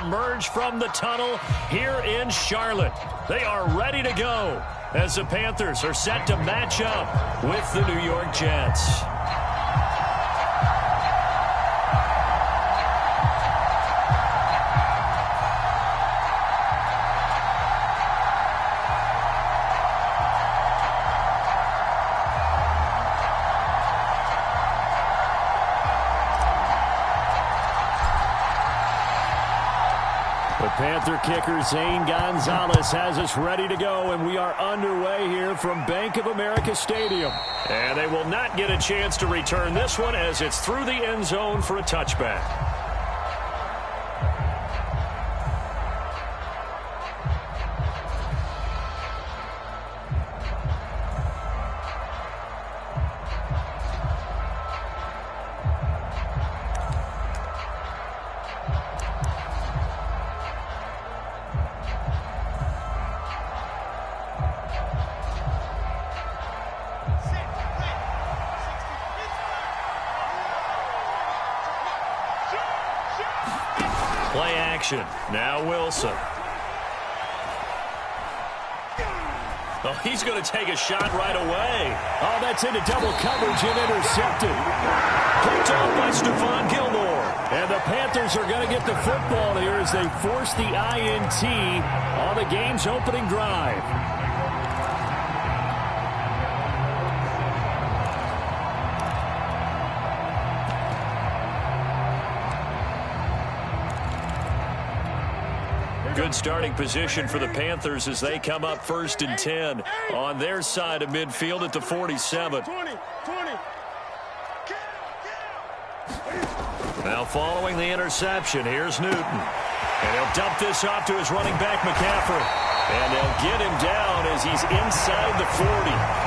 emerge from the tunnel here in Charlotte. They are ready to go as the Panthers are set to match up with the New York Jets. The Panther kicker, Zane Gonzalez, has us ready to go, and we are underway here from Bank of America Stadium. And they will not get a chance to return this one as it's through the end zone for a touchback. Play action. Now Wilson. Oh, he's going to take a shot right away. Oh, that's into double coverage and intercepted. Picked off by Stephon Gilmore. And the Panthers are going to get the football here as they force the INT on the game's opening drive. Good starting position for the Panthers as they come up 1st and 10 on their side of midfield at the 47. Now following the interception, here's Newton. And he'll dump this off to his running back, McCaffrey. And they'll get him down as he's inside the 40.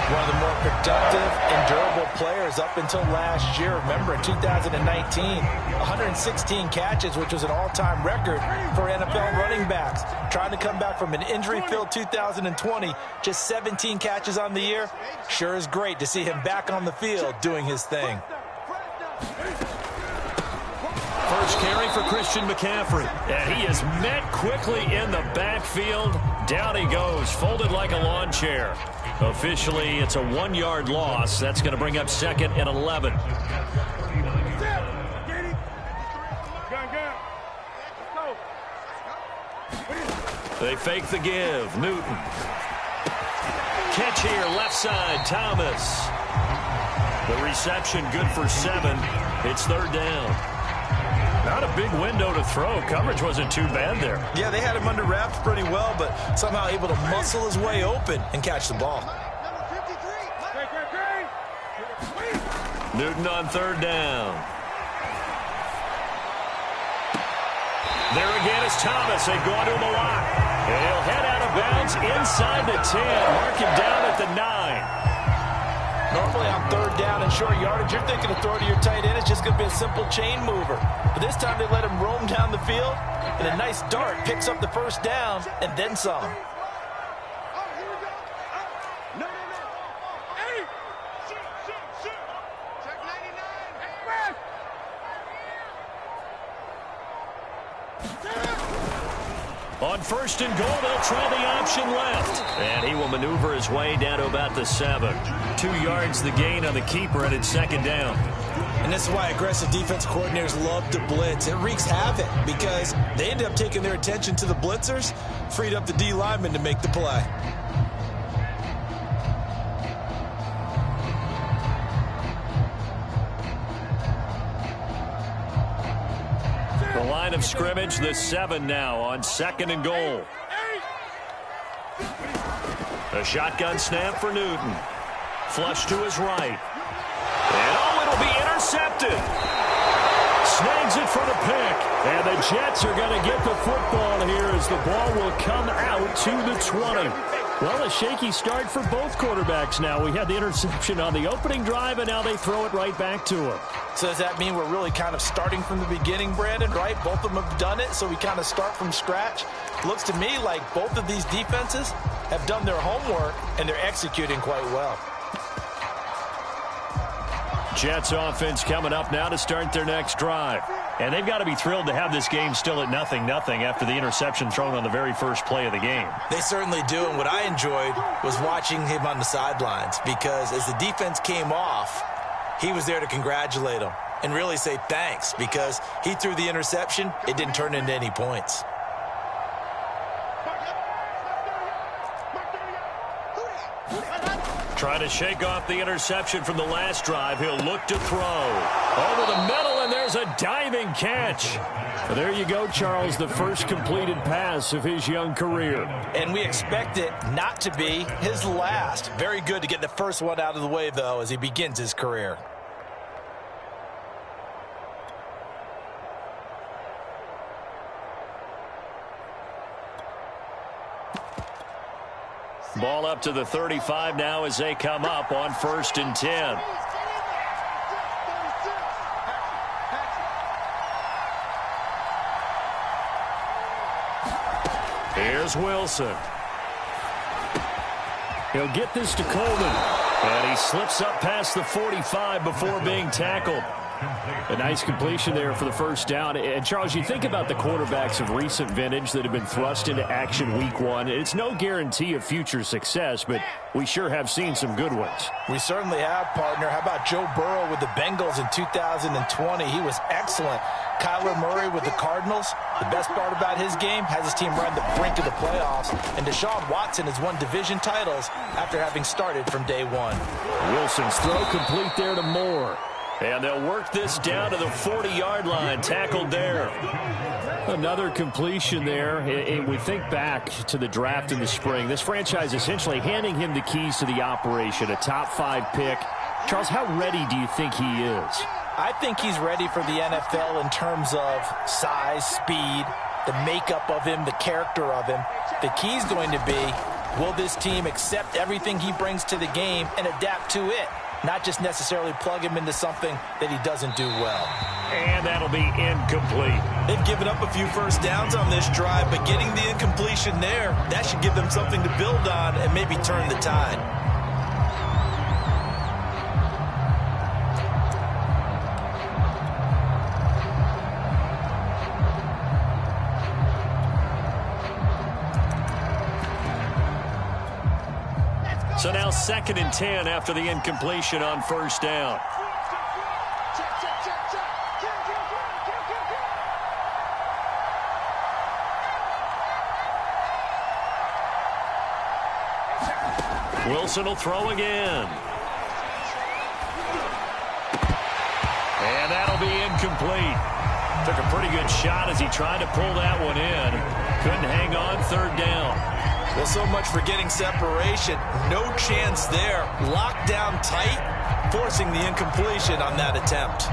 One of the more productive and durable players up until last year. Remember, in 2019, 116 catches, which was an all-time record for NFL running backs. Trying to come back from an injury-filled 2020, just 17 catches on the year. Sure is great to see him back on the field doing his thing. First carry for Christian McCaffrey. And he is met quickly in the backfield. Down he goes, folded like a lawn chair. Officially, it's a 1-yard loss. That's going to bring up 2nd and 11. They fake the give. Newton. Catch here, left side, Thomas. The reception good for 7. It's 3rd down. Not a big window to throw. Coverage wasn't too bad there. Yeah, they had him under wraps pretty well, but somehow able to muscle his way open and catch the ball. Newton on 3rd down. There again is Thomas. They've gone to him a lot. And he'll head out of bounds inside the 10. Mark him down at the 9. Normally on 3rd down and short yardage, you're thinking of throw to your tight end. It's just going to be a simple chain mover. But this time they let him roam down the field, and a nice dart picks up the 1st down and then some. On 1st and goal, they'll try the option left. And he will maneuver his way down to about the 7. 2 yards the gain on the keeper, and it's 2nd down. And this is why aggressive defense coordinators love to blitz. It wreaks havoc because they end up taking their attention to the blitzers, freed up the D lineman to make the play. The line of scrimmage, the 7 now on 2nd and goal. A shotgun snap for Newton. Flush to his right. And oh, it'll be intercepted. Snags it for the pick. And the Jets are going to get the football here as the ball will come out to the 20. Well, a shaky start for both quarterbacks now. We had the interception on the opening drive, and now they throw it right back to him. So does that mean we're really kind of starting from the beginning, Brandon, right? Both of them have done it, so we kind of start from scratch. Looks to me like both of these defenses have done their homework, and they're executing quite well. Jets offense coming up now to start their next drive. And they've got to be thrilled to have this game still at 0-0 after the interception thrown on the very first play of the game. They certainly do, and what I enjoyed was watching him on the sidelines, because as the defense came off, he was there to congratulate them and really say thanks, because he threw the interception. It didn't turn into any points. Try to shake off the interception from the last drive. He'll look to throw. Over the middle, and there's a diving catch. Well, there you go, Charles, the first completed pass of his young career. And we expect it not to be his last. Very good to get the first one out of the way, though, as he begins his career. Ball up to the 35 now as they come up on 1st and 10. Here's Wilson. He'll get this to Coleman. And he slips up past the 45 before being tackled. A nice completion there for the first down. And, Charles, you think about the quarterbacks of recent vintage that have been thrust into action week 1. It's no guarantee of future success, but we sure have seen some good ones. We certainly have, partner. How about Joe Burrow with the Bengals in 2020? He was excellent. Kyler Murray with the Cardinals. The best part about his game, has his team right on the brink of the playoffs. And Deshaun Watson has won division titles after having started from day 1. Wilson's throw complete there to Moore. And they'll work this down to the 40-yard line. Tackled there. Another completion there. And we think back to the draft in the spring. This franchise essentially handing him the keys to the operation, a top 5 pick. Charles, how ready do you think he is? I think he's ready for the NFL in terms of size, speed, the makeup of him, the character of him. The key's going to be, will this team accept everything he brings to the game and adapt to it? Not just necessarily plug him into something that he doesn't do well. And that'll be incomplete. They've given up a few first downs on this drive, but getting the incompletion there, that should give them something to build on and maybe turn the tide. So now 2nd and 10 after the incompletion on 1st down. Wilson will throw again. And that'll be incomplete. Took a pretty good shot as he tried to pull that one in. Couldn't hang on, 3rd down. Well, so much for getting separation. No chance there. Locked down tight, forcing the incompletion on that attempt.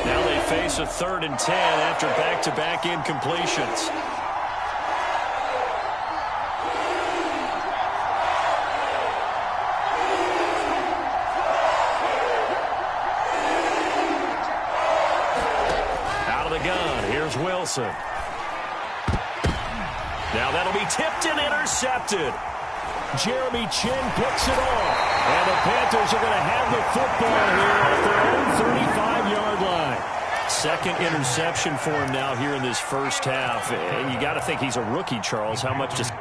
Now they face a 3rd and 10 after back-to-back incompletions. Wilson. Now that'll be tipped and intercepted. Jeremy Chinn picks it off. And the Panthers are going to have the football here at their own 35-yard line. 2nd interception for him now here in this first half. And you got to think he's a rookie, Charles. How much does...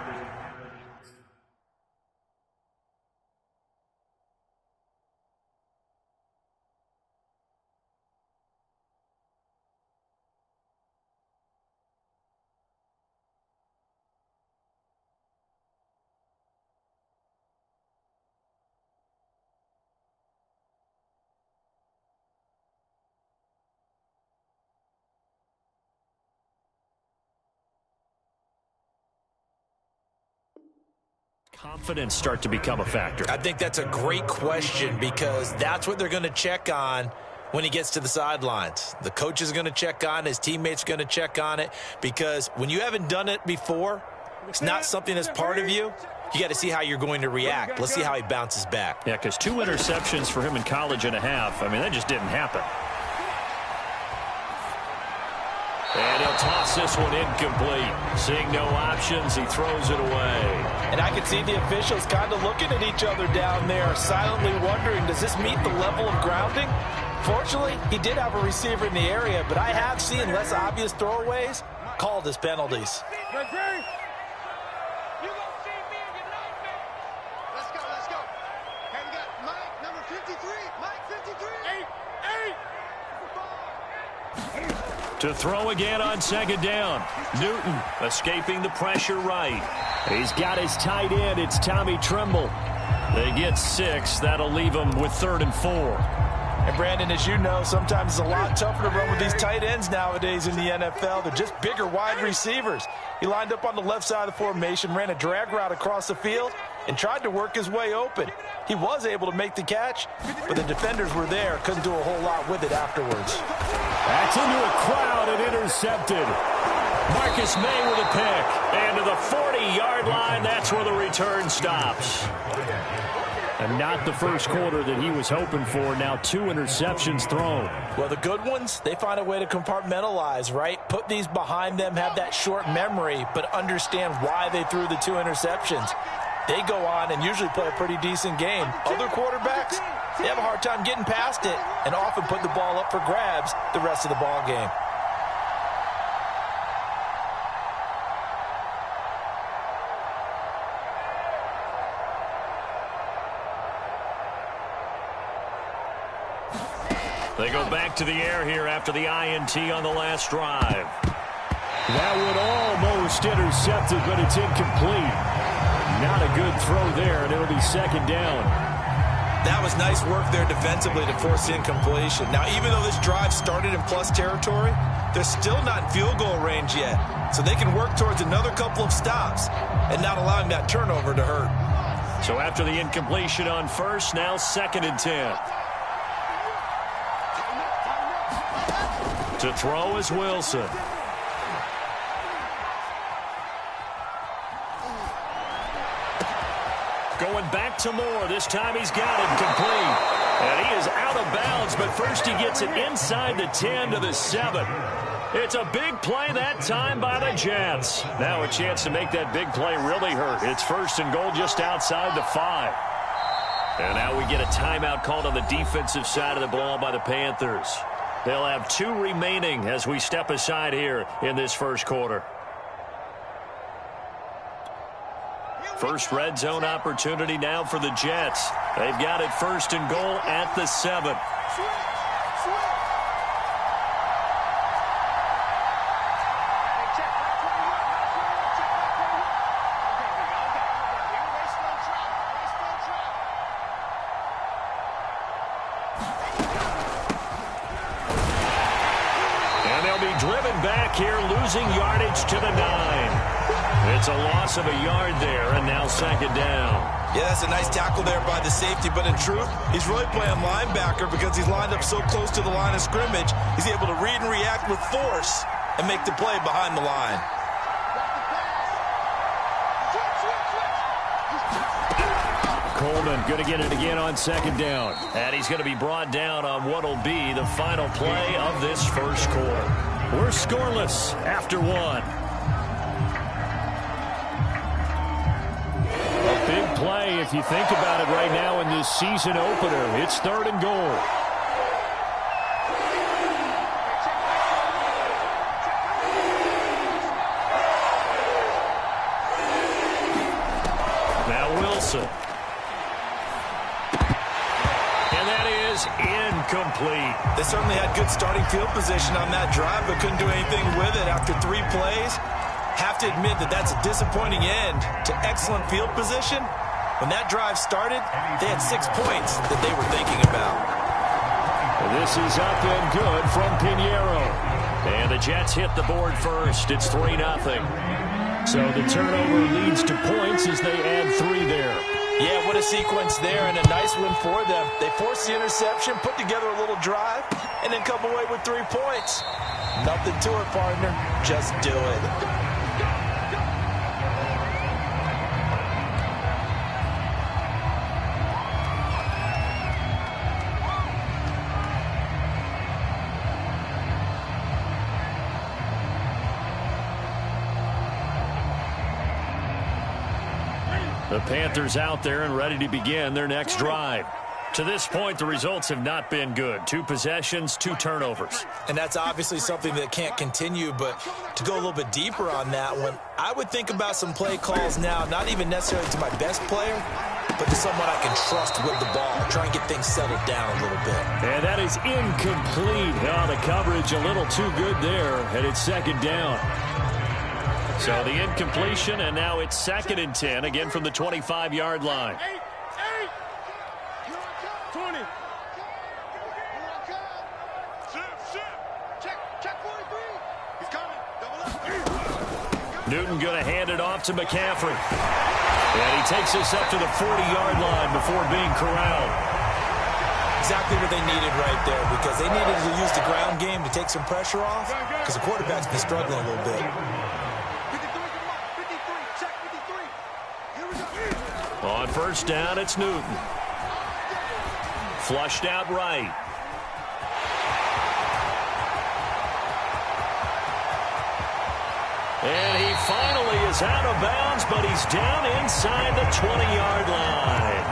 confidence start to become a factor? I think that's a great question, because that's what they're going to check on when he gets to the sidelines. The coach is going to check on it. His teammates are going to check on it, because when you haven't done it before, it's not something that's part of you. You got to see how you're going to react. Let's see how he bounces back. Yeah, because 2 interceptions for him in college and a half. I mean, that just didn't happen. And he'll toss this one incomplete. Seeing no options, he throws it away. And I can see the officials kind of looking at each other down there, silently wondering, does this meet the level of grounding? Fortunately, he did have a receiver in the area, but I have seen less obvious throwaways called as penalties. To throw again on second down. Newton escaping the pressure right. He's got his tight end. It's Tommy Tremble. They get 6. That'll leave them with 3rd and 4. And Brandon, as you know, sometimes it's a lot tougher to run with these tight ends nowadays in the NFL. They're just bigger wide receivers. He lined up on the left side of the formation, ran a drag route across the field, and tried to work his way open. He was able to make the catch, but the defenders were there, couldn't do a whole lot with it afterwards. That's into a crowd and intercepted. Marcus May with a pick. And to the 40-yard line, that's where the return stops. And not the first quarter that he was hoping for. Now 2 interceptions thrown. Well, the good ones, they find a way to compartmentalize, right? Put these behind them, have that short memory, but understand why they threw the 2 interceptions. They go on and usually play a pretty decent game. Other quarterbacks, they have a hard time getting past it and often put the ball up for grabs the rest of the ball game. They go back to the air here after the INT on the last drive. That would almost intercept it, but it's incomplete. Not a good throw there, and it'll be second down. That was nice work there defensively to force the incompletion. Now, even though this drive started in plus territory, they're still not in field goal range yet. So they can work towards another couple of stops and not allowing that turnover to hurt. So after the incompletion on first, now 2nd and 10. To throw is Wilson. Going back to Moore. This time he's got it complete. And he is out of bounds, but first he gets it inside the 10 to the 7. It's a big play that time by the Jets. Now a chance to make that big play really hurt. It's 1st and goal just outside the 5. And now we get a timeout called on the defensive side of the ball by the Panthers. They'll have 2 remaining as we step aside here in this first quarter. First red zone opportunity now for the Jets. They've got it 1st and goal at the 7. And they'll be driven back here, losing yardage to the 9. It's a loss of a yard there, and now 2nd down. Yeah, that's a nice tackle there by the safety, but in truth, he's really playing linebacker because he's lined up so close to the line of scrimmage. He's able to read and react with force and make the play behind the line. Coleman going to get it again on 2nd down. And he's going to be brought down on what will be the final play of this first quarter. We're scoreless after 1. Big play if you think about it right now in this season opener. It's 3rd and goal. Now Wilson. And that is incomplete. They certainly had good starting field position on that drive, but couldn't do anything with it after 3 plays. Have to admit that that's a disappointing end to excellent field position. When that drive started, they had 6 points that they were thinking about. This is up and good from Pinheiro. And the Jets hit the board first. It's 3-0. So the turnover leads to points as they add 3 there. Yeah, what a sequence there, and a nice win for them. They forced the interception, put together a little drive, and then come away with 3 points. Nothing to it, partner. Just do it. The Panthers out there and ready to begin their next drive. To this point, the results have not been good. 2 possessions, 2 turnovers. And that's obviously something that can't continue, but to go a little bit deeper on that one, I would think about some play calls now, not even necessarily to my best player, but to someone I can trust with the ball. Try and get things settled down a little bit. And that is incomplete. Oh, the coverage a little too good there, and it's second down. So the incompletion, and now it's 2nd and 10, again from the 25-yard line. Newton going to hand it off to McCaffrey. And he takes us up to the 40-yard line before being corralled. Exactly what they needed right there, because they needed to use the ground game to take some pressure off, because the quarterback's been struggling a little bit. On first down, it's Newton. Flushed out right. And he finally is out of bounds, but he's down inside the 20-yard line.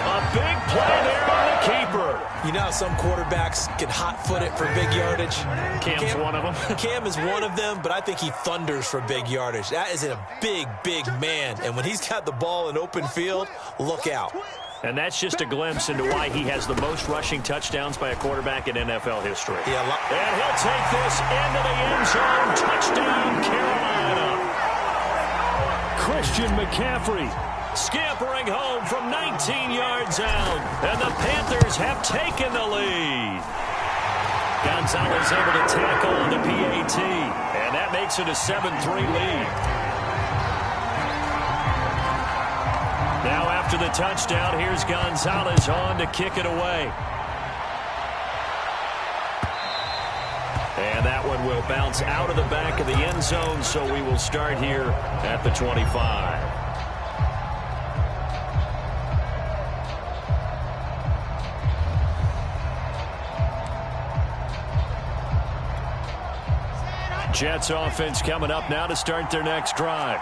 A big play there on the keeper. You know how some quarterbacks can hot-foot it for big yardage? Cam's one of them. Cam is one of them, but I think he thunders for big yardage. That is a big, big man. And when he's got the ball in open field, look out. And that's just a glimpse into why he has the most rushing touchdowns by a quarterback in NFL history. Yeah, and he'll take this into the end zone. Touchdown, Carolina. Christian McCaffrey scampering home from 19 yards out. And the Panthers have taken the lead. Gonzalez able to tackle on the PAT. And that makes it a 7-3 lead. Now after the touchdown, here's Gonzalez on to kick it away. And that one will bounce out of the back of the end zone, so we will start here at the 25. Jets offense coming up now to start their next drive.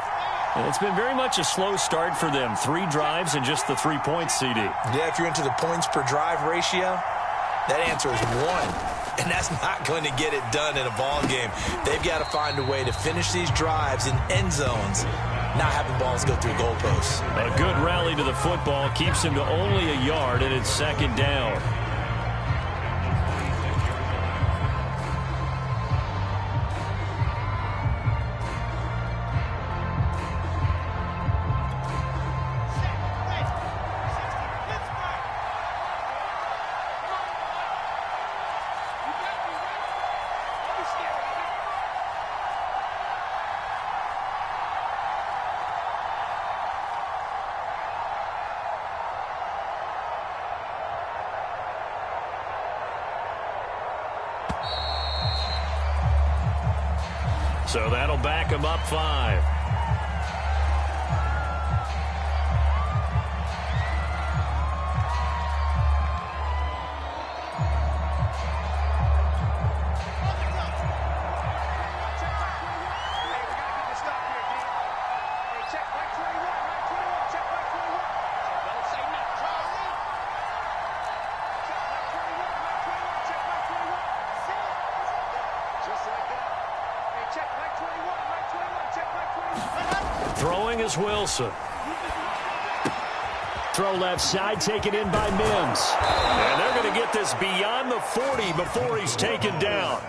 It's been very much a slow start for them. 3 drives and just the 3 points, CD. Yeah, if you're into the points per drive ratio, that answer is 1. And that's not going to get it done in a ball game. They've got to find a way to finish these drives in end zones, not having balls go through goalposts. A good rally to the football keeps him to only a yard, and it's 2nd down. So that'll back him up 5. Throwing is Wilson. Throw left side, taken in by Mims. And they're going to get this beyond the 40 before he's taken down.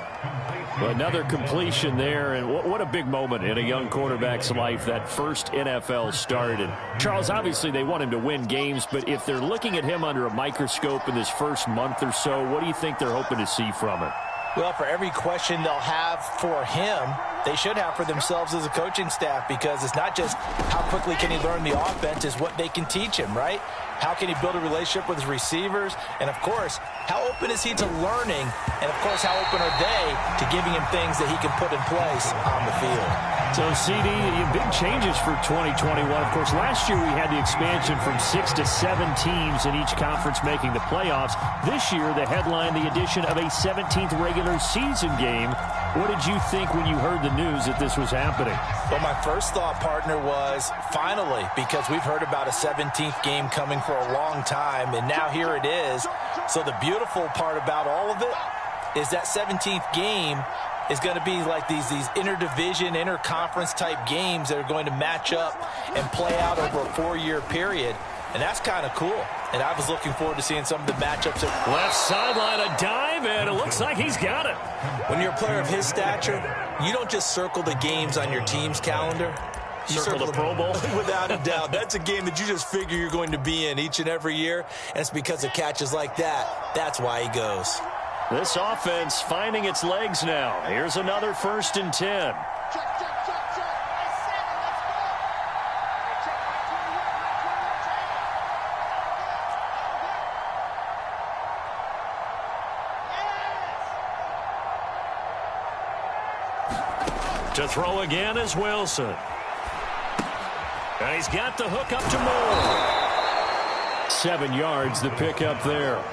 Another completion there, and what a big moment in a young quarterback's life, that first NFL start. And Charles, obviously they want him to win games, but if they're looking at him under a microscope in this first month or so, what do you think they're hoping to see from him? Well, for every question they'll have for him, they should have for themselves as a coaching staff, because it's not just how quickly can he learn the offense, it's what they can teach him, right? How can he build a relationship with his receivers? And, of course, how open is he to learning? And, of course, how open are they to giving him things that he can put in place on the field? So, CD, big changes for 2021. Of course, last year we had the expansion from 6 to 7 teams in each conference making the playoffs. This year, the headline, the addition of a 17th regular season game. What did you think when you heard the news that this was happening? Well, my first thought, partner, was finally, because we've heard about a 17th game coming for a long time, and now here it is. So the beautiful part about all of it is that 17th game is going to be like these interdivision, interconference type games that are going to match up and play out over a 4-year period. And that's kind of cool. And I was looking forward to seeing some of the matchups. Left sideline, a dive, and it looks like he's got it. When you're a player of his stature, you don't just circle the games on your team's calendar. You circle the Pro Bowl? Without a doubt. That's a game that you just figure you're going to be in each and every year. And it's because of catches like that. That's why he goes. This offense finding its legs now. Here's another 1st and 10. To throw again is Wilson. And he's got the hook up to Moore. 7 yards, the pick up there.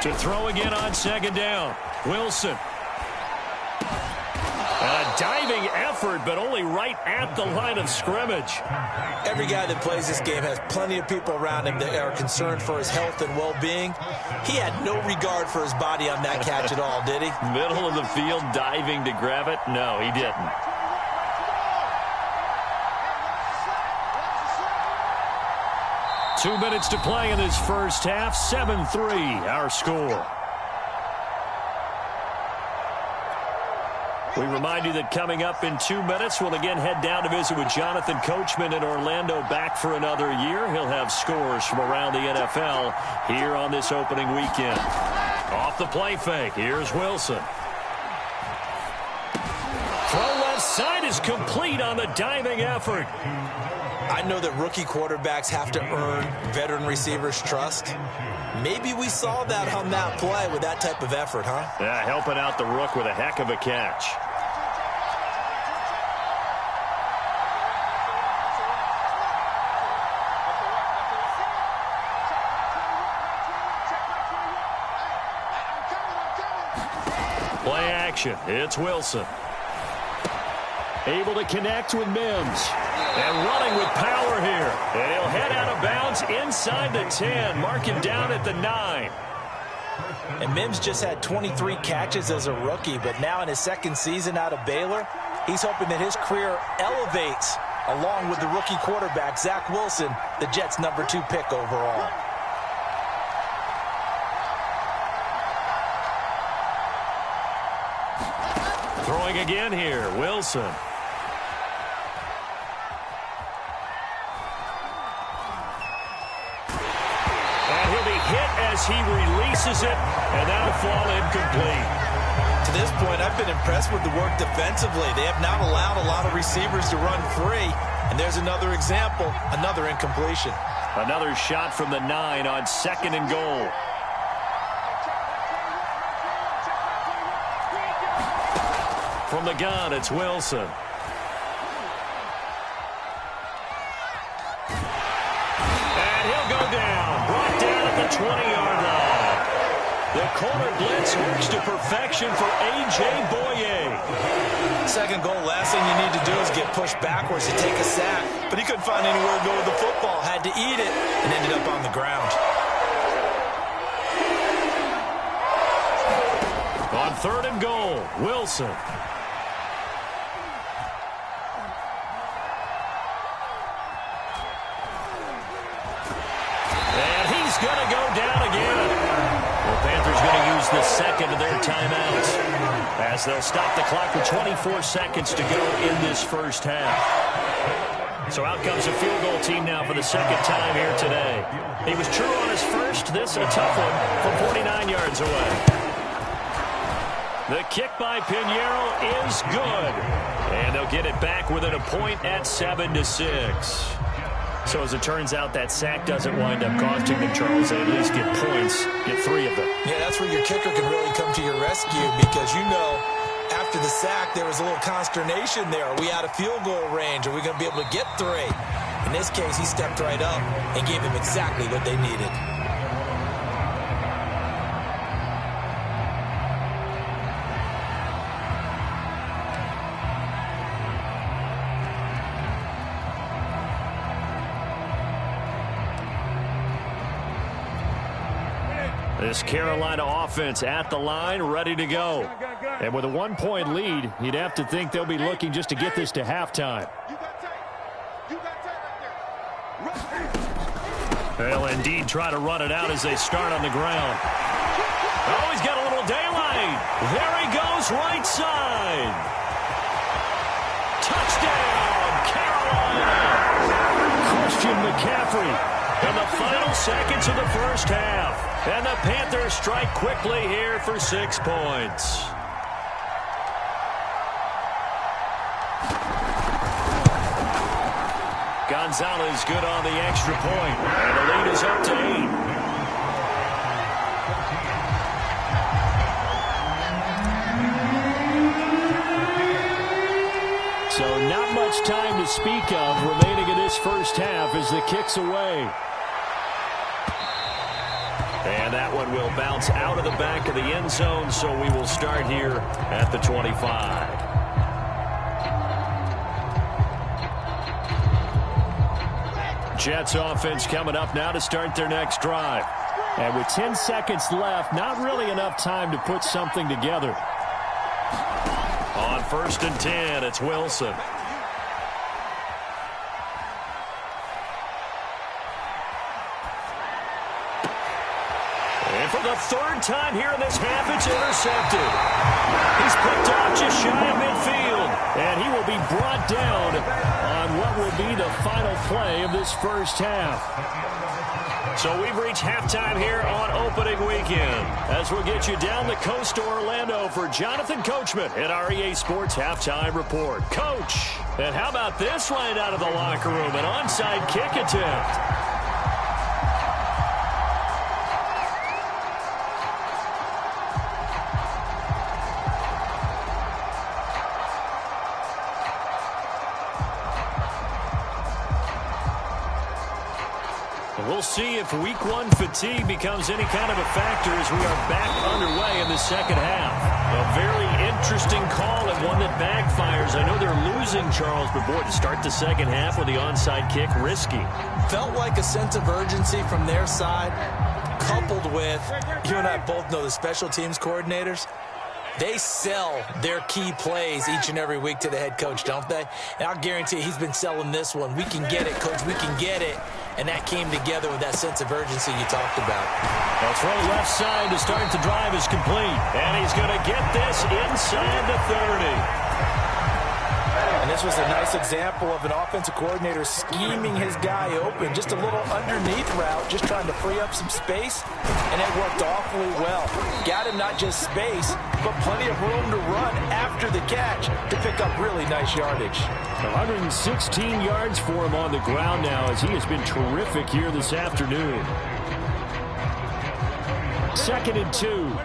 To throw again on 2nd down. Wilson. A diving effort, but only right at the line of scrimmage. Every guy that plays this game has plenty of people around him that are concerned for his health and well-being. He had no regard for his body on that catch at all, did he? Middle of the field, diving to grab it? No, he didn't. Two minutes to play in this first half. 7-3, our score. We remind you that coming up in 2 minutes, we'll again head down to visit with Jonathan Coachman in Orlando, back for another year. He'll have scores from around the NFL here on this opening weekend. Off the play fake, here's Wilson. Throw left side is complete on the diving effort. I know that rookie quarterbacks have to earn veteran receivers' trust. Maybe we saw that on that play with that type of effort, huh? Yeah, helping out the rook with a heck of a catch. Play action. It's Wilson. Able to connect with Mims. And running with power here. And he'll head out of bounds inside the 10. Mark him down at the 9. And Mims just had 23 catches as a rookie, but now in his 2nd season out of Baylor, he's hoping that his career elevates along with the rookie quarterback, Zach Wilson, the Jets' number 2 pick overall. Throwing again here, Wilson. As he releases it, and that'll fall incomplete. To this point, I've been impressed with the work defensively. They have not allowed a lot of receivers to run free. And there's another example, another incompletion. Another shot from the 9 on 2nd and goal. From the gun, it's Wilson. And he'll go down. Brought down at the 20-yard line. The corner blitz works to perfection for A.J. Boye. 2nd goal, last thing you need to do is get pushed backwards to take a sack. But he couldn't find anywhere to go with the football. Had to eat it and ended up on the ground. On 3rd and goal, Wilson. And he's going to go down again. The Panthers going to use the 2nd of their timeouts. as they'll stop the clock with 24 seconds to go in this first half. So out comes a field goal team now for the second time here today. He was true on his first. This a tough one from 49 yards away. The kick by Pinheiro is good. And they'll get it back within a point at 7-6. So as it turns out, that sack doesn't wind up costing them, Charles. They at least get points, get 3 of them. Yeah, that's where your kicker can really come to your rescue because, you know, after the sack, there was a little consternation there. Are we out of field goal range? Are we going to be able to get 3? In this case, he stepped right up and gave them exactly what they needed. This Carolina offense at the line, ready to go. And with a 1-point lead, you'd have to think they'll be looking just to get this to halftime. They'll indeed try to run it out as they start on the ground. Oh, he's got a little daylight. There he goes, right side. Touchdown, Carolina. Christian McCaffrey. In the final seconds of the first half. And the Panthers strike quickly here for 6 points. Gonzalez good on the extra point. And the lead is up to 8. So not much time to speak of remaining in this first half as the kick's away. And that one will bounce out of the back of the end zone, so we will start here at the 25. Jets offense coming up now to start their next drive. And with 10 seconds left, not really enough time to put something together. On 1st and 10, it's Wilson. And for the 3rd time here in this half, it's intercepted. He's picked off just shy of midfield. And he will be brought down on what will be the final play of this first half. So we've reached halftime here on opening weekend. As we'll get you down the coast to Orlando for Jonathan Coachman at our EA Sports Halftime Report. Coach, and how about this line out of the locker room? An onside kick attempt. We'll see if week 1 fatigue becomes any kind of a factor as we are back underway in the second half. A very interesting call and one that backfires. I know they're losing, Charles, but boy, to start the second half with the onside kick, risky. Felt like a sense of urgency from their side, coupled with, you and I both know the special teams coordinators. They sell their key plays each and every week to the head coach, don't they? And I'll guarantee you he's been selling this one. We can get it, coach. We can get it. And that came together with that sense of urgency you talked about. Well, throw left side to start the drive is complete. And he's going to get this inside the 30. And this was a nice example of an offensive coordinator scheming his guy open. Just a little underneath route, just trying to free up some space. And it worked awfully well. Got him not just space, but plenty of room to run after the catch to pick up really nice yardage. 116 yards for him on the ground now as he has been terrific here this afternoon. 2nd and 2.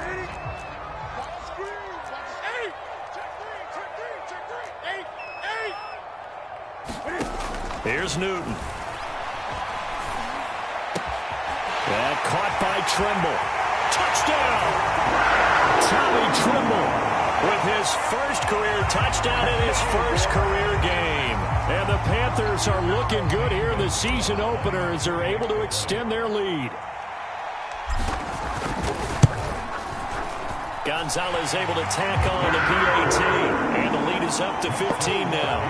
Here's Newton. And caught by Trimble. Touchdown! Tommy Trimble with his first career touchdown in his first career game. And the Panthers are looking good here in the season opener as they're able to extend their lead. Gonzalez able to tack on the PAT. And the lead is up to 15 now.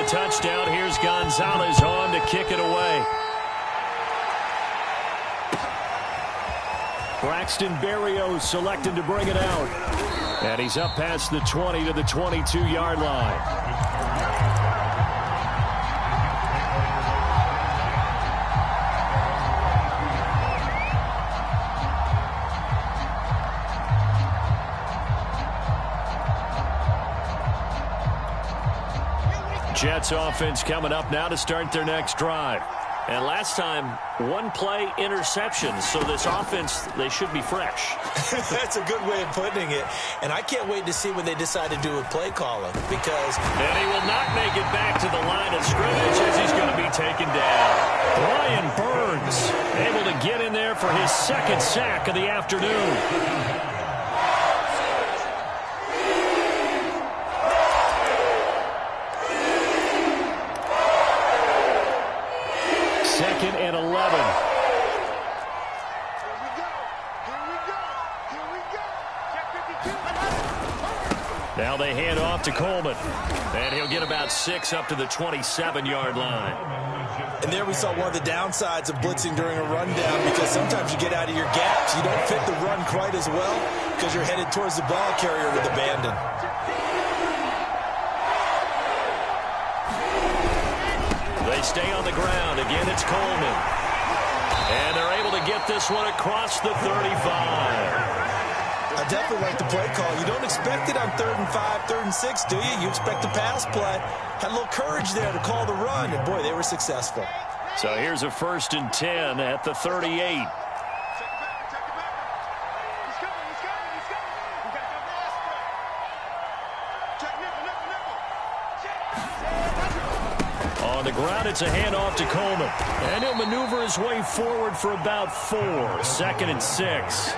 touchdown. Here's Gonzalez on to kick it away. Braxton Berrios selected to bring it out. And he's up past the 20 to the 22-yard line. Jets offense coming up now to start their next drive. And last time, one play interception. So this offense, they should be fresh. That's a good way of putting it. And I can't wait to see what they decide to do with play calling. Because... And he will not make it back to the line of scrimmage as he's going to be taken down. Brian Burns able to get in there for his second sack of the afternoon. Second and 11. Now they hand off to Coleman. And he'll get about 6 up to the 27-yard line. And there we saw one of the downsides of blitzing during a rundown, because sometimes you get out of your gaps. You don't fit the run quite as well because you're headed towards the ball carrier with abandon. They stay on the ground. Again, it's Coleman. And they're able to get this one across the 35. I definitely like the play call. You don't expect it on 3rd and 5, 3rd and 6, do you? You expect a pass play. Had a little courage there to call the run, and boy, they were successful. So here's a 1st and 10 at the 38. On the ground, it's a handoff to Coleman. And he'll maneuver his way forward for about 4. 2nd and 6.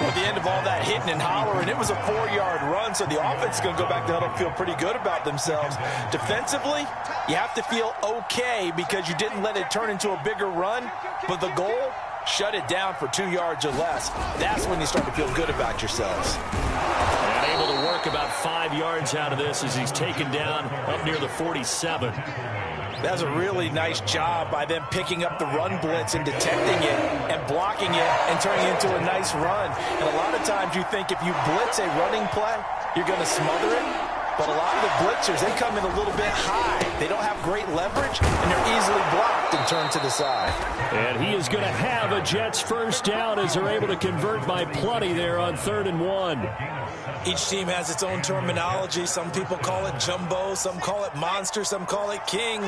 At the end of all that hitting and hollering, it was a 4-yard run, so the offense is going to go back to huddle, feel pretty good about themselves. Defensively, you have to feel okay because you didn't let it turn into a bigger run, but the goal, shut it down for 2 yards or less. That's when you start to feel good about yourselves. And able to work about 5 yards out of this as he's taken down up near the 47. That's a really nice job by them picking up the run blitz and detecting it and blocking it and turning it into a nice run. And a lot of times you think if you blitz a running play, you're going to smother it. But a lot of the blitzers, they come in a little bit high. They don't have great leverage, and they're easily blocked and turned to the side. And he is going to have a Jets first down as they're able to convert by plenty there on 3rd and 1. Each team has its own terminology. Some people call it jumbo, some call it monster, some call it king.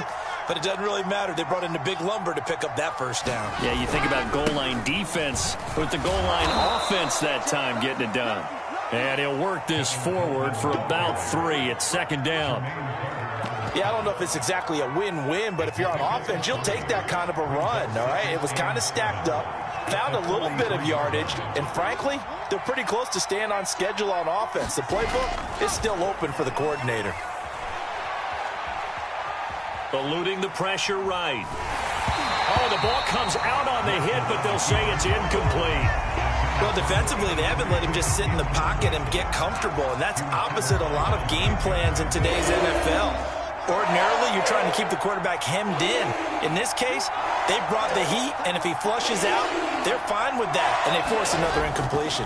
But it doesn't really matter. They brought in a big lumber to pick up that first down. Yeah, you think about goal line defense with the goal line offense that time getting it done. And he'll work this forward for about 3 at 2nd down. Yeah, I don't know if it's exactly a win-win, but if you're on offense, you'll take that kind of a run, all right? It was kind of stacked up, found a little bit of yardage, and frankly, they're pretty close to staying on schedule on offense. The playbook is still open for the coordinator. Eluding the pressure right. Oh, the ball comes out on the hit, but they'll say it's incomplete. Well, defensively, they haven't let him just sit in the pocket and get comfortable, and that's opposite a lot of game plans in today's NFL. Ordinarily, you're trying to keep the quarterback hemmed in. In this case, they brought the heat, and if he flushes out, they're fine with that, and they force another incompletion.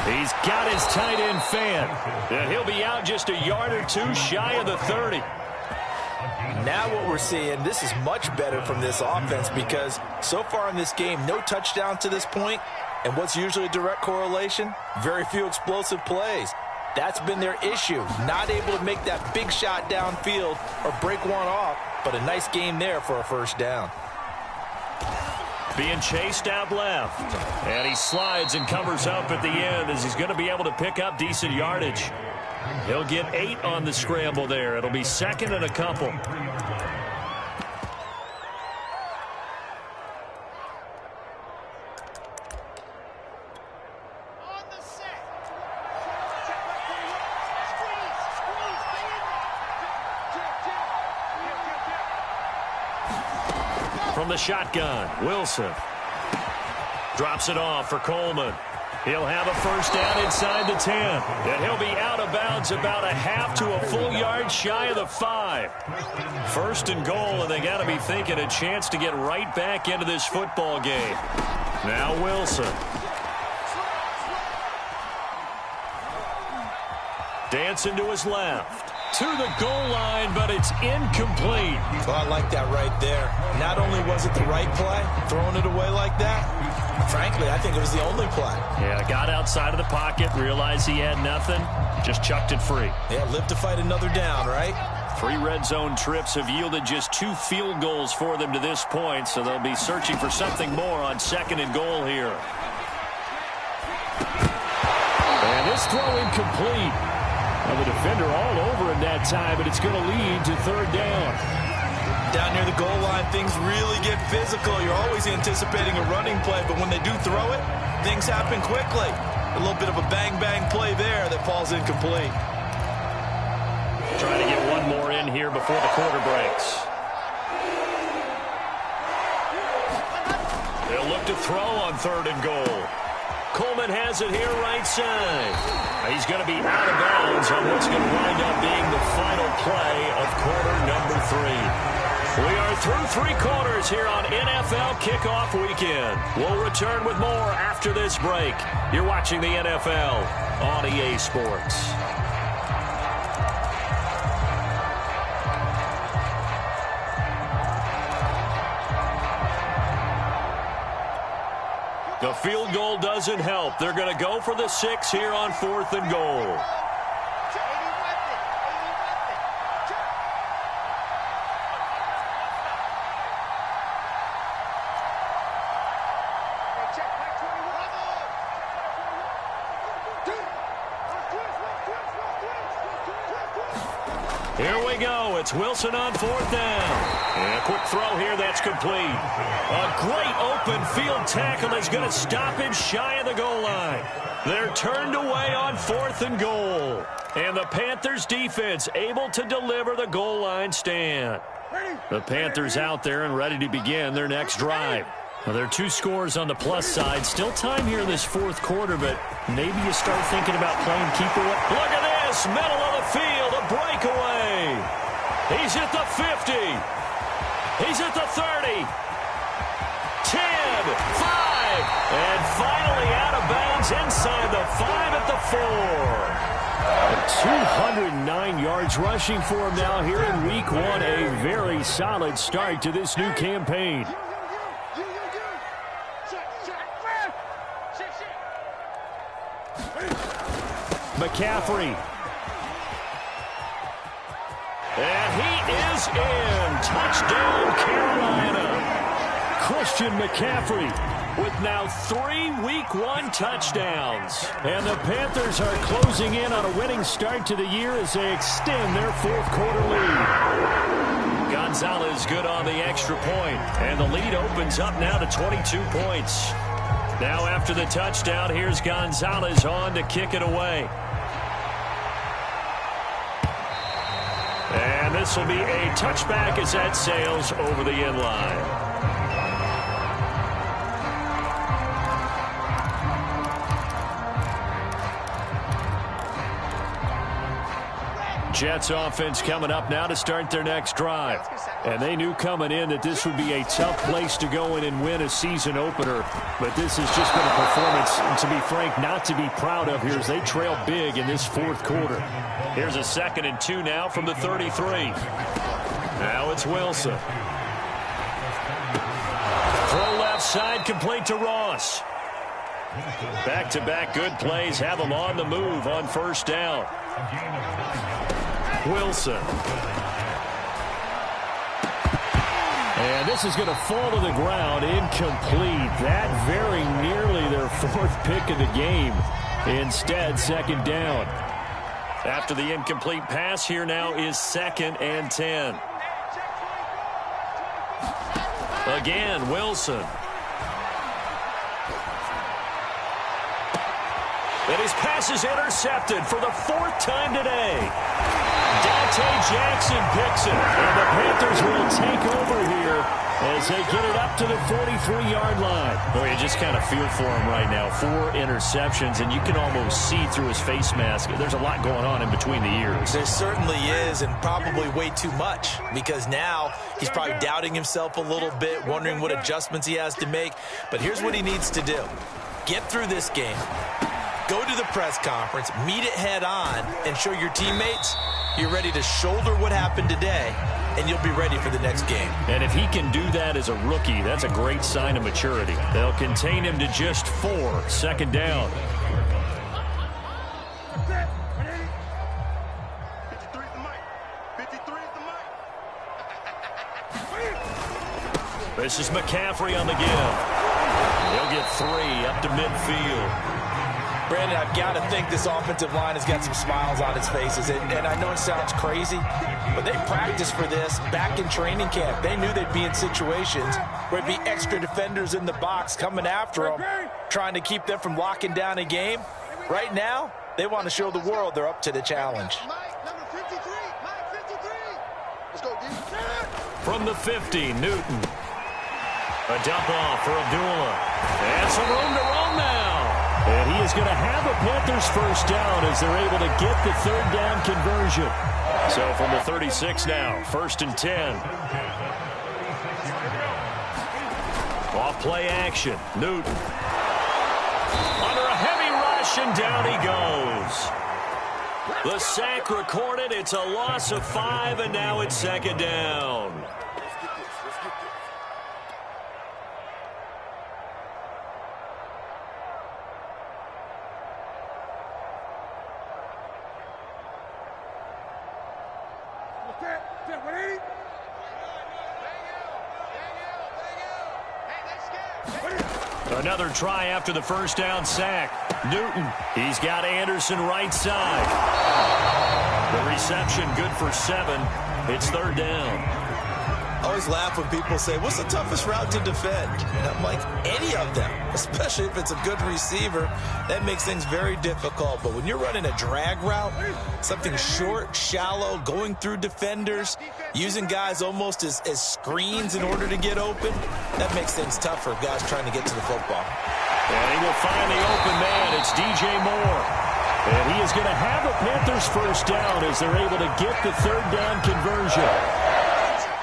He's got his tight end fan. And he'll be out just a yard or 2 shy of the 30. Now what we're seeing, this is much better from this offense because so far in this game, no touchdowns to this point, and what's usually a direct correlation? Very few explosive plays. That's been their issue, not able to make that big shot downfield or break one off, but a nice game there for a first down. Being chased out left. And he slides and covers up at the end as he's going to be able to pick up decent yardage. He'll get 8 on the scramble there. It'll be 2nd and a couple. From the shotgun, Wilson drops it off for Coleman. He'll have a first down inside the 10. And he'll be out of bounds about a half to a full yard shy of the 5. First and goal, and they got to be thinking a chance to get right back into this football game. Now Wilson. Dancing to his left. To the goal line, but it's incomplete. Well, I like that right there. Not only was it the right play, throwing it away like that, frankly, I think it was the only play. Yeah, got outside of the pocket, realized he had nothing, just chucked it free. Yeah, live to fight another down, right? 3 red zone trips have yielded just 2 field goals for them to this point, so they'll be searching for something more on second and goal here. And this throw incomplete. Well, the defender all over him that time, but it's going to lead to third down. Down near the goal line, things really get physical. You're always anticipating a running play, but when they do throw it, things happen quickly. A little bit of a bang-bang play there that falls incomplete. Trying to get one more in here before the quarter breaks. They'll look to throw on third and goal. Coleman has it here right side. He's going to be out of bounds on what's going to wind up being the final play of quarter number 3. We are through 3 quarters here on NFL Kickoff Weekend. We'll return with more after this break. You're watching the NFL on EA Sports. The field goal doesn't help. They're going to go for the 6 here on 4th and goal. Here we go. It's Wilson on 4th down. And a quick throw here that's complete. A great open field tackle is going to stop him shy of the goal line. They're turned away on 4th and goal. And the Panthers defense able to deliver the goal line stand. The Panthers out there and ready to begin their next drive. Well, there are 2 scores on the plus side. Still time here in this 4th quarter, but maybe you start thinking about playing keeper. Look at this, middle of the field, a breakaway. He's at the 50. He's at the 30. 10, 5, and finally out of bounds inside the 5 at the 4. 209 yards rushing for him now here in week 1. A very solid start to this new campaign. McCaffrey. And he is in. Touchdown, Carolina. Christian McCaffrey with now 3 week 1 touchdowns. And the Panthers are closing in on a winning start to the year as they extend their 4th quarter lead. Gonzalez good on the extra point. And the lead opens up now to 22 points. Now after the touchdown, here's Gonzalez on to kick it away. And this will be a touchback as that sails over the end line. Jets offense coming up now to start their next drive. And they knew coming in that this would be a tough place to go in and win a season opener. But this has just been a performance, to be frank, not to be proud of here as they trail big in this 4th quarter. Here's a 2nd and 2 now from the 33. Now it's Wilson. Throw left side, complete to Ross. Back-to-back good plays have them on the move on 1st down. Wilson. And this is going to fall to the ground, incomplete. That very nearly their 4th pick of the game. Instead, 2nd down. After the incomplete pass, here now is 2nd and 10. Again, Wilson. And his pass is intercepted for the 4th time today. Dante Jackson picks it. And the Panthers will take over here as they get it up to the 43-yard line. Boy, you just kind of feel for him right now. 4 interceptions, and you can almost see through his face mask. There's a lot going on in between the ears. There certainly is, and probably way too much, because now he's probably doubting himself a little bit, wondering what adjustments he has to make. But here's what he needs to do. Get through this game. Go to the press conference, meet it head on, and show your teammates you're ready to shoulder what happened today, and you'll be ready for the next game. And if he can do that as a rookie, that's a great sign of maturity. They'll contain him to just 4. 2nd down. This is McCaffrey on the give. He'll get 3 up to midfield. Brandon, I've got to think this offensive line has got some smiles on its faces. And I know it sounds crazy, but they practiced for this back in training camp. They knew they'd be in situations where there'd be extra defenders in the box coming after them, trying to keep them from locking down a game. Right now, they want to show the world they're up to the challenge. From the 50, Newton. A dump off for Abdullah. And some room to run now. And he is going to have a Panthers 1st down as they're able to get the 3rd down conversion. So from the 36 now, 1st and 10. Off play action. Newton. Under a heavy rush, and down he goes. The sack recorded. It's a loss of 5, and now it's 2nd down. Another try after the 1st down sack. Newton, he's got Anderson right side. The reception good for 7. It's 3rd down. I always laugh when people say, what's the toughest route to defend? And I'm like, any of them, especially if it's a good receiver. That makes things very difficult. But when you're running a drag route, something short, shallow, going through defenders, using guys almost as screens in order to get open, that makes things tough for guys trying to get to the football. And he will find the open man. It's DJ Moore. And he is going to have a Panthers 1st down as they're able to get the 3rd down conversion.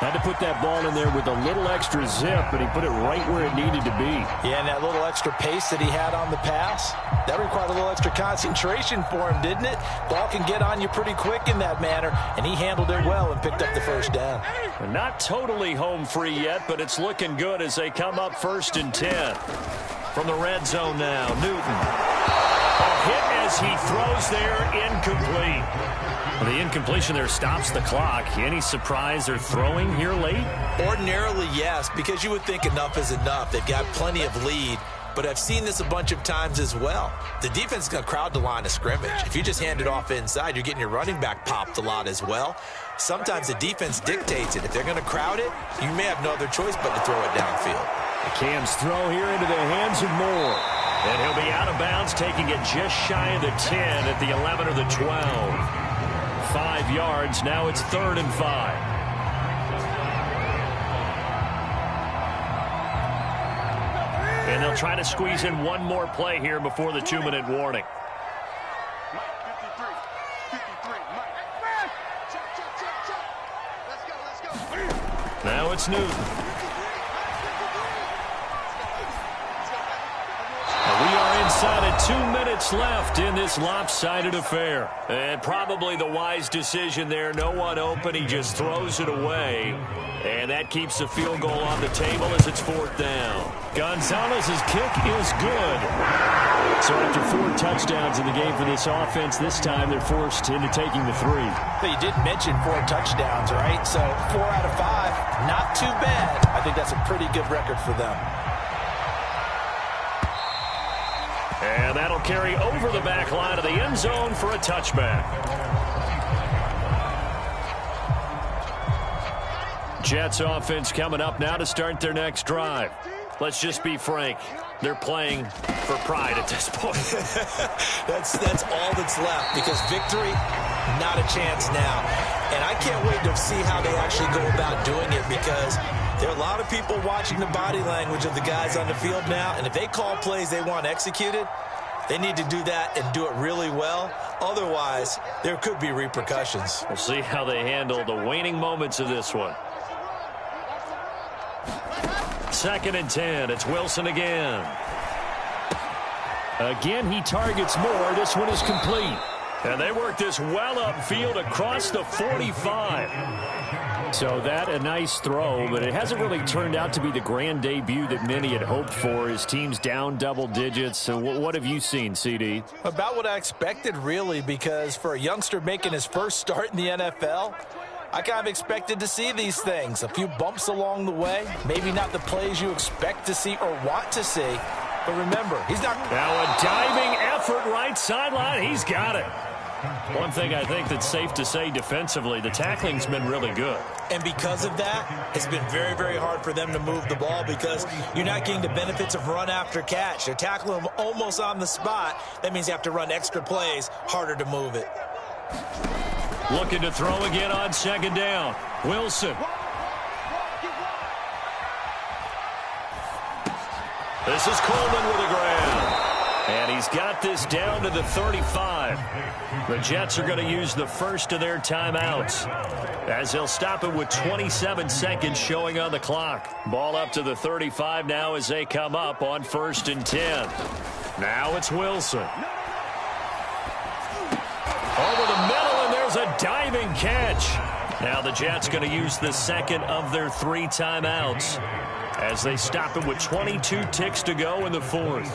Had to put that ball in there with a little extra zip, but he put it right where it needed to be. Yeah, and that little extra pace that he had on the pass, that required a little extra concentration for him, didn't it? Ball can get on you pretty quick in that manner, and he handled it well and picked up the 1st down. Not totally home free yet, but it's looking good as they come up 1st and 10. From the red zone now, Newton. A hit as he throws there, incomplete. The incompletion there stops the clock. Any surprise they're throwing here late? Ordinarily, yes, because you would think enough is enough. They've got plenty of lead, but I've seen this a bunch of times as well. The defense is going to crowd the line of scrimmage. If you just hand it off inside, you're getting your running back popped a lot as well. Sometimes the defense dictates it. If they're going to crowd it, you may have no other choice but to throw it downfield. The Cam's throw here into the hands of Moore. And he'll be out of bounds, taking it just shy of the 10 at the 11 or the 12. 5 yards. Now it's 3rd and 5. And they'll try to squeeze in one more play here before the 2-minute warning. Now it's Newton. We are inside of 2 minutes left in this lopsided affair. And probably the wise decision there. No one open. He just throws it away. And that keeps the field goal on the table as it's 4th down. Gonzalez's kick is good. So after 4 touchdowns in the game for this offense, this time they're forced into taking the 3. But you did mention 4 touchdowns, right? So 4 out of 5, not too bad. I think that's a pretty good record for them. And that'll carry over the back line of the end zone for a touchback. Jets offense coming up now to start their next drive. let's just be frank. They're playing for pride at this point. That's all that's left, because victory, not a chance now. And I can't wait to see how they actually go about doing it, because there are a lot of people watching the body language of the guys on the field now, and if they call plays they want executed, they need to do that and do it really well. Otherwise, there could be repercussions. We'll see how they handle the waning moments of this one. 2nd and 10. It's Wilson again. Again, he targets more. This one is complete. And they work this well upfield across the 45. So that a nice throw, but it hasn't really turned out to be the grand debut that many had hoped for. His team's down double digits. So what have you seen, CD? About what I expected, really, because for a youngster making his first start in the NFL, I kind of expected to see these things. A few bumps along the way, maybe not the plays you expect to see or want to see. But remember, he's not... Now a diving effort right sideline. He's got it. One thing I think that's safe to say defensively, the tackling's been really good. And because of that, it's been very, very hard for them to move the ball, because you're not getting the benefits of run after catch. They're tackling them almost on the spot. That means you have to run extra plays, harder to move it. Looking to throw again on 2nd down. Wilson. This is Coleman with a grab. And he's got this down to the 35. The Jets are going to use the first of their timeouts, as they'll stop it with 27 seconds showing on the clock. Ball up to the 35 now as they come up on 1st and 10. Now it's Wilson. Over the middle, and there's a diving catch. Now the Jets going to use the second of their 3 timeouts, as they stop it with 22 ticks to go in the 4th.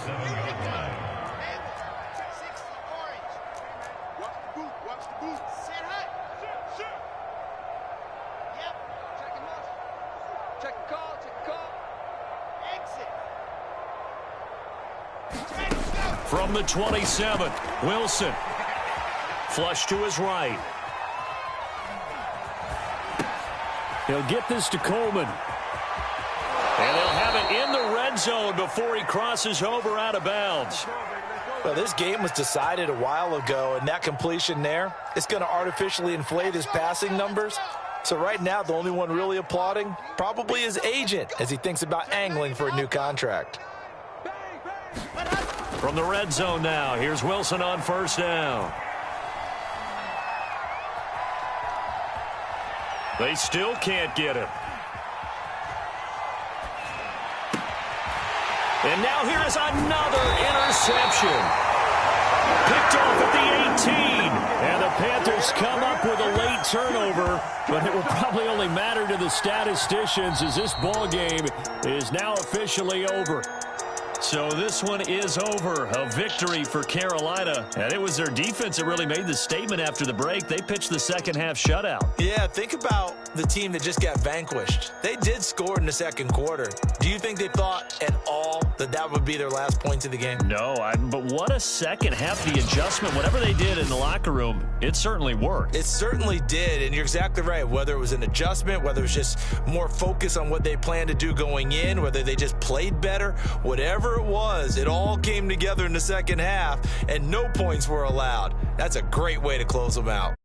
From the 27, Wilson. Flush to his right. He'll get this to Coleman. And they'll have it in the red zone before he crosses over out of bounds. Well, this game was decided a while ago, and that completion there, it's going to artificially inflate his passing numbers. So right now, the only one really applauding probably his agent as he thinks about angling for a new contract. From the red zone now, here's Wilson on 1st down. They still can't get him. And now here is another interception. Picked off at the 18. And the Panthers come up with a late turnover, but it will probably only matter to the statisticians, as this ball game is now officially over. So this one is over. A victory for Carolina. And it was their defense that really made the statement after the break. They pitched the second-half shutout. Yeah, think about the team that just got vanquished. They did score in the 2nd quarter. Do you think they thought at all that that would be their last points of the game? No, but what a second half. The adjustment, whatever they did in the locker room, it certainly worked. It certainly did, and you're exactly right. Whether it was an adjustment, whether it was just more focus on what they planned to do going in, whether they just played better, whatever it was, it all came together in the second half, and no points were allowed. That's a great way to close them out.